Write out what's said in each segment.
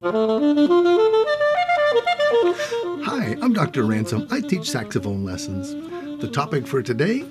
Hi, I'm Dr. Ransom. I teach saxophone lessons. The topic for today: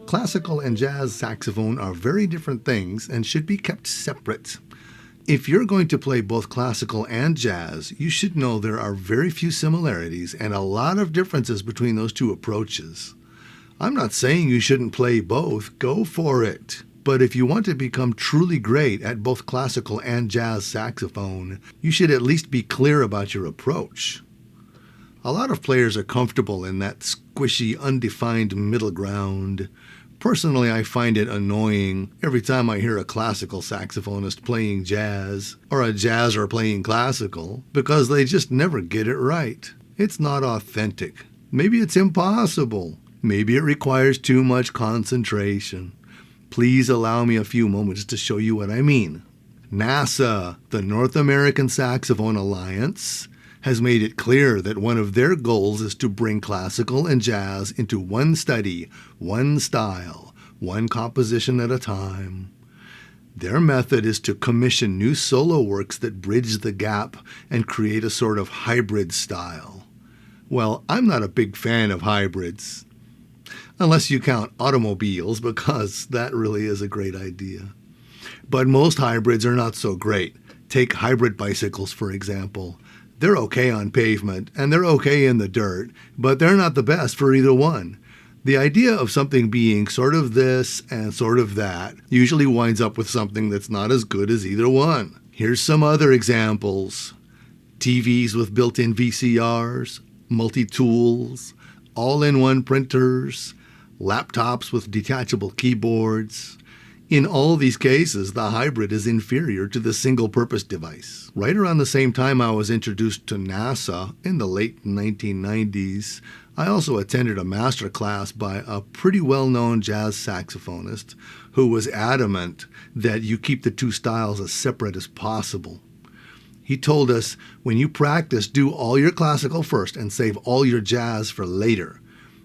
classical and jazz saxophone are very different things and should be kept separate. If you're going to play both classical and jazz, you should know there are very few similarities and a lot of differences between those two approaches. I'm not saying you shouldn't play both, go for it. But if you want to become truly great at both classical and jazz saxophone, you should at least be clear about your approach. A lot of players are comfortable in that squishy, undefined middle ground. Personally, I find it annoying every time I hear a classical saxophonist playing jazz, or a jazzer playing classical, because they just never get it right. It's not authentic. Maybe it's impossible. Maybe it requires too much concentration. Please allow me a few moments to show you what I mean. NASA, the North American Saxophone Alliance, has made it clear that one of their goals is to bring classical and jazz into one study, one style, one composition at a time. Their method is to commission new solo works that bridge the gap and create a sort of hybrid style. Well, I'm not a big fan of hybrids. Unless you count automobiles, because that really is a great idea. But most hybrids are not so great. Take hybrid bicycles, for example. They're okay on pavement, and they're okay in the dirt, but they're not the best for either one. The idea of something being sort of this and sort of that usually winds up with something that's not as good as either one. Here's some other examples. TVs with built-in VCRs, multi-tools, all-in-one printers, laptops with detachable keyboards. In all these cases, the hybrid is inferior to the single-purpose device. Right around the same time I was introduced to NASA in the late 1990s, I also attended a master class by a pretty well-known jazz saxophonist who was adamant that you keep the two styles as separate as possible. He told us, when you practice, do all your classical first and save all your jazz for later.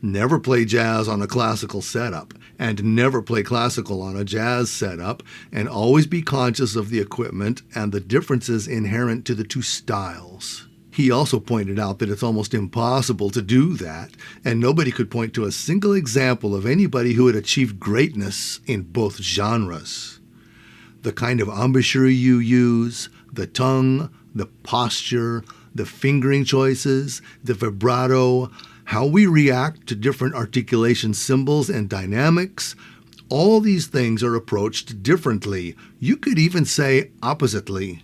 Never play jazz on a classical setup, and never play classical on a jazz setup, and always be conscious of the equipment and the differences inherent to the two styles. He also pointed out that it's almost impossible to do that, and nobody could point to a single example of anybody who had achieved greatness in both genres. The kind of embouchure you use, the tongue, the posture, the fingering choices, the vibrato, how we react to different articulation symbols and dynamics, all these things are approached differently. You could even say oppositely.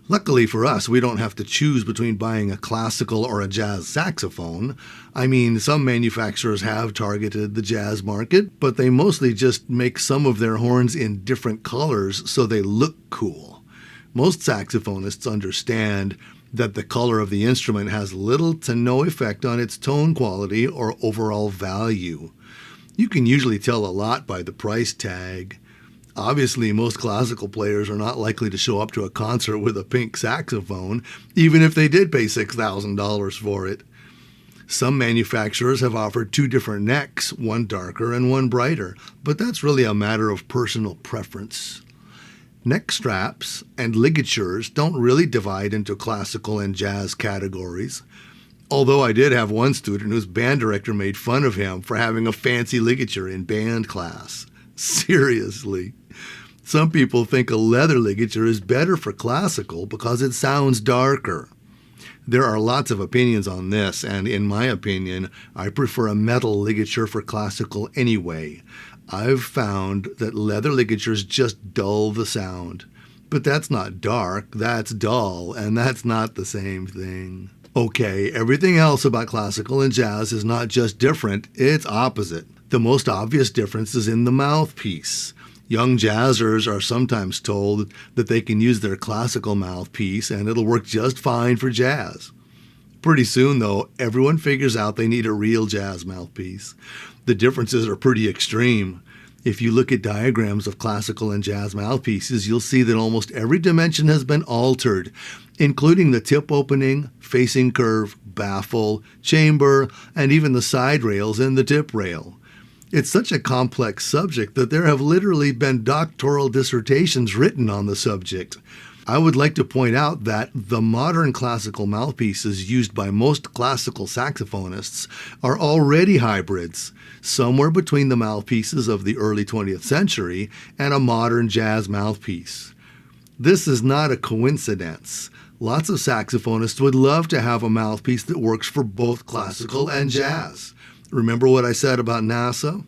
Luckily for us, we don't have to choose between buying a classical or a jazz saxophone. I mean, some manufacturers have targeted the jazz market, but they mostly just make some of their horns in different colors so they look cool. Most saxophonists understand that the color of the instrument has little to no effect on its tone quality or overall value. You can usually tell a lot by the price tag. Obviously, most classical players are not likely to show up to a concert with a pink saxophone, even if they did pay $6,000 for it. Some manufacturers have offered two different necks, one darker and one brighter, but that's really a matter of personal preference. Neck straps and ligatures don't really divide into classical and jazz categories, although I did have one student whose band director made fun of him for having a fancy ligature in band class. Seriously. Some people think a leather ligature is better for classical because it sounds darker. There are lots of opinions on this, and in my opinion, I prefer a metal ligature for classical anyway. I've found that leather ligatures just dull the sound. But that's not dark, that's dull, and that's not the same thing. Okay, everything else about classical and jazz is not just different, it's opposite. The most obvious difference is in the mouthpiece. Young jazzers are sometimes told that they can use their classical mouthpiece and it'll work just fine for jazz. Pretty soon, though, everyone figures out they need a real jazz mouthpiece. The differences are pretty extreme. If you look at diagrams of classical and jazz mouthpieces, you'll see that almost every dimension has been altered, including the tip opening, facing curve, baffle, chamber, and even the side rails and the tip rail. It's such a complex subject that there have literally been doctoral dissertations written on the subject. I would like to point out that the modern classical mouthpieces used by most classical saxophonists are already hybrids, somewhere between the mouthpieces of the early 20th century and a modern jazz mouthpiece. This is not a coincidence. Lots of saxophonists would love to have a mouthpiece that works for both classical and jazz. Remember what I said about NASA?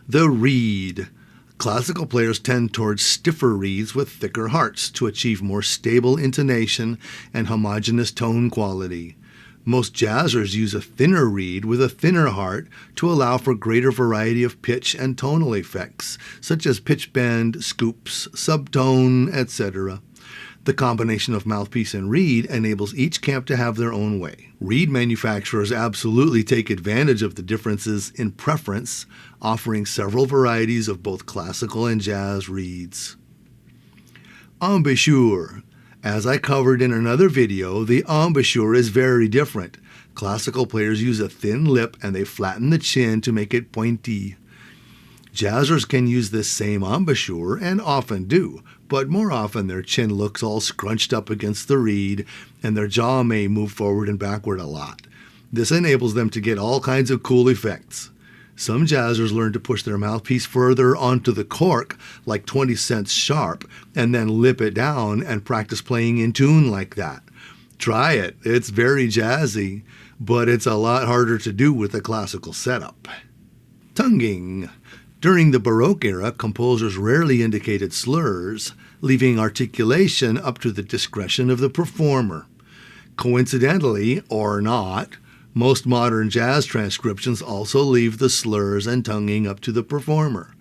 The reed. Classical players tend towards stiffer reeds with thicker hearts to achieve more stable intonation and homogeneous tone quality. Most jazzers use a thinner reed with a thinner heart to allow for greater variety of pitch and tonal effects, such as pitch bend, scoops, subtone, etc. The combination of mouthpiece and reed enables each camp to have their own way. Reed manufacturers absolutely take advantage of the differences in preference, offering several varieties of both classical and jazz reeds. Embouchure. As I covered in another video, the embouchure is very different. Classical players use a thin lip and they flatten the chin to make it pointy. Jazzers can use this same embouchure, and often do, but more often their chin looks all scrunched up against the reed, and their jaw may move forward and backward a lot. This enables them to get all kinds of cool effects. Some jazzers learn to push their mouthpiece further onto the cork, like 20 cents sharp, and then lip it down and practice playing in tune like that. Try it. It's very jazzy, but it's a lot harder to do with a classical setup. Tonguing. During the Baroque era, composers rarely indicated slurs, leaving articulation up to the discretion of the performer. Coincidentally, or not, most modern jazz transcriptions also leave the slurs and tonguing up to the performer.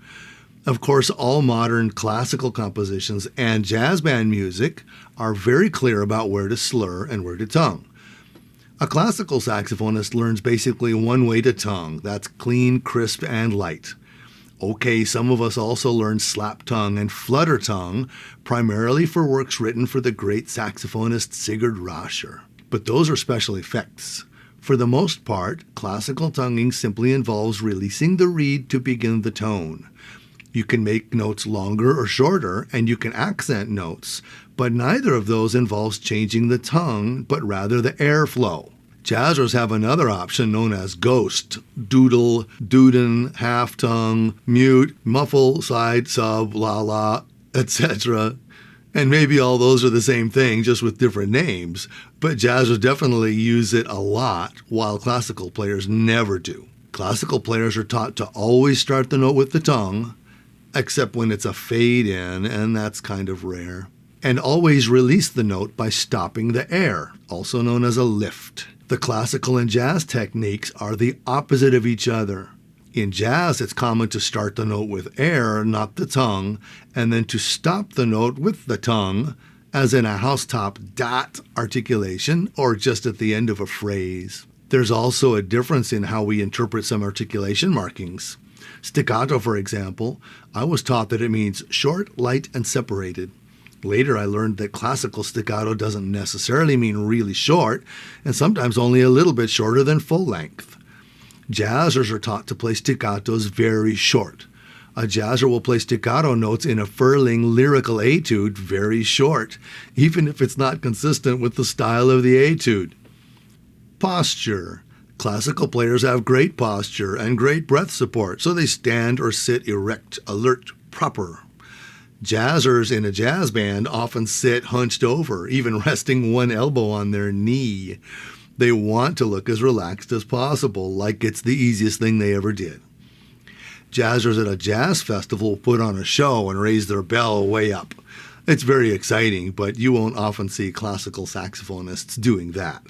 Of course, all modern classical compositions and jazz band music are very clear about where to slur and where to tongue. A classical saxophonist learns basically one way to tongue. That's clean, crisp, and light. Okay, some of us also learn slap tongue and flutter tongue, primarily for works written for the great saxophonist Sigurd Rascher. But those are special effects. For the most part, classical tonguing simply involves releasing the reed to begin the tone. You can make notes longer or shorter, and you can accent notes, but neither of those involves changing the tongue, but rather the airflow. Jazzers have another option known as ghost, doodle, duden, half tongue, mute, muffle, side, sub, la la, etc. And maybe all those are the same thing, just with different names, but jazzers definitely use it a lot, while classical players never do. Classical players are taught to always start the note with the tongue, except when it's a fade in, and that's kind of rare, and always release the note by stopping the air, also known as a lift. The classical and jazz techniques are the opposite of each other. In jazz, it's common to start the note with air, not the tongue, and then to stop the note with the tongue, as in a housetop dot articulation or just at the end of a phrase. There's also a difference in how we interpret some articulation markings. Staccato, for example, I was taught that it means short, light, and separated. Later, I learned that classical staccato doesn't necessarily mean really short, and sometimes only a little bit shorter than full length. Jazzers are taught to play staccatos very short. A jazzer will play staccato notes in a furling lyrical etude very short, even if it's not consistent with the style of the etude. Posture. Classical players have great posture and great breath support, so they stand or sit erect, alert, proper. Jazzers in a jazz band often sit hunched over, even resting one elbow on their knee. They want to look as relaxed as possible, like it's the easiest thing they ever did. Jazzers at a jazz festival put on a show and raise their bell way up. It's very exciting, but you won't often see classical saxophonists doing that.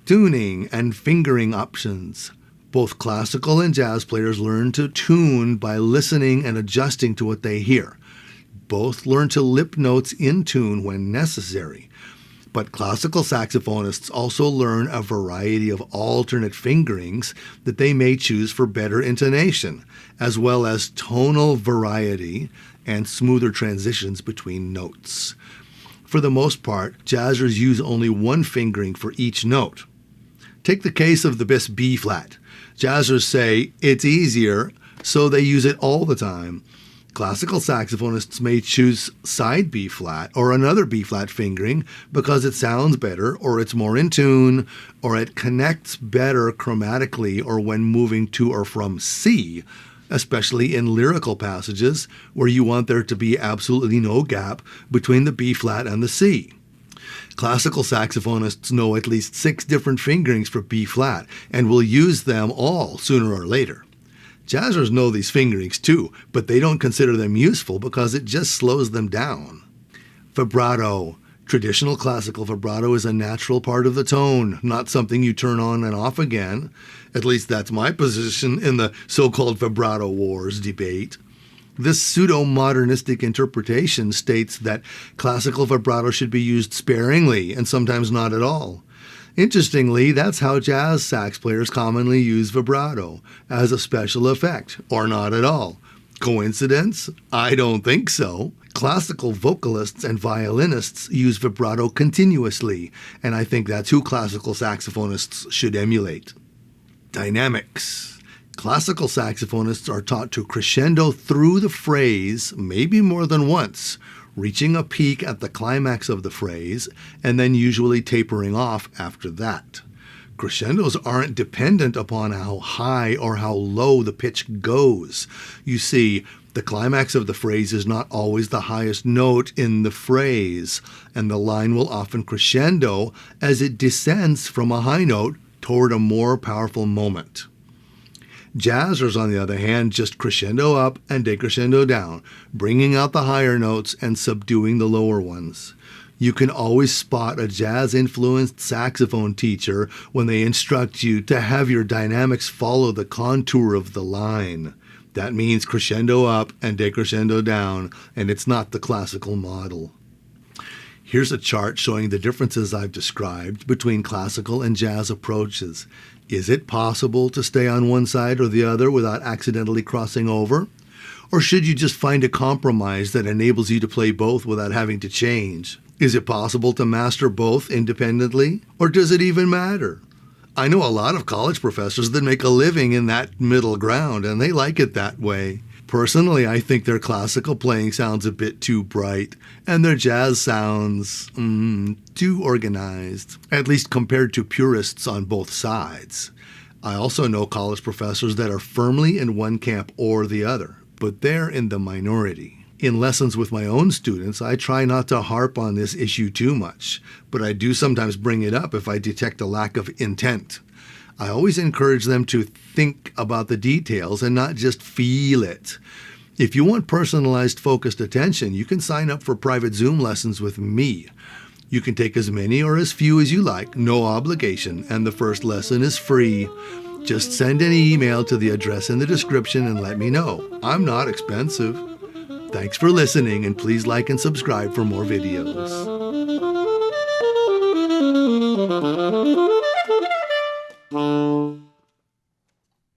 Tuning and fingering options. Both classical and jazz players learn to tune by listening and adjusting to what they hear. Both learn to lip notes in tune when necessary. But classical saxophonists also learn a variety of alternate fingerings that they may choose for better intonation, as well as tonal variety and smoother transitions between notes. For the most part, jazzers use only one fingering for each note. Take the case of the bass B flat. Jazzers say it's easier, so they use it all the time. Classical saxophonists may choose side B flat or another B flat fingering because it sounds better, or it's more in tune, or it connects better chromatically or when moving to or from C, especially in lyrical passages where you want there to be absolutely no gap between the B flat and the C. Classical saxophonists know at least 6 different fingerings for B flat and will use them all sooner or later. Jazzers know these fingerings too, but they don't consider them useful because it just slows them down. Vibrato. Traditional classical vibrato is a natural part of the tone, not something you turn on and off again. At least that's my position in the so-called vibrato wars debate. This pseudo-modernistic interpretation states that classical vibrato should be used sparingly and sometimes not at all. Interestingly, that's how jazz sax players commonly use vibrato, as a special effect, or not at all. Coincidence? I don't think so. Classical vocalists and violinists use vibrato continuously, and I think that's who classical saxophonists should emulate. Dynamics. Classical saxophonists are taught to crescendo through the phrase, maybe more than once, reaching a peak at the climax of the phrase, and then usually tapering off after that. Crescendos aren't dependent upon how high or how low the pitch goes. You see, the climax of the phrase is not always the highest note in the phrase, and the line will often crescendo as it descends from a high note toward a more powerful moment. Jazzers, on the other hand, just crescendo up and decrescendo down, bringing out the higher notes and subduing the lower ones. You can always spot a jazz-influenced saxophone teacher when they instruct you to have your dynamics follow the contour of the line. That means crescendo up and decrescendo down, and it's not the classical model. Here's a chart showing the differences I've described between classical and jazz approaches. Is it possible to stay on one side or the other without accidentally crossing over? Or should you just find a compromise that enables you to play both without having to change? Is it possible to master both independently? Or does it even matter? I know a lot of college professors that make a living in that middle ground, and they like it that way. Personally, I think their classical playing sounds a bit too bright, and their jazz sounds too organized, at least compared to purists on both sides. I also know college professors that are firmly in one camp or the other, but they're in the minority. In lessons with my own students, I try not to harp on this issue too much, but I do sometimes bring it up if I detect a lack of intent. I always encourage them to think about the details and not just feel it. If you want personalized, focused attention, you can sign up for private Zoom lessons with me. You can take as many or as few as you like, no obligation, and the first lesson is free. Just send an email to the address in the description and let me know. I'm not expensive. Thanks for listening, and please like and subscribe for more videos.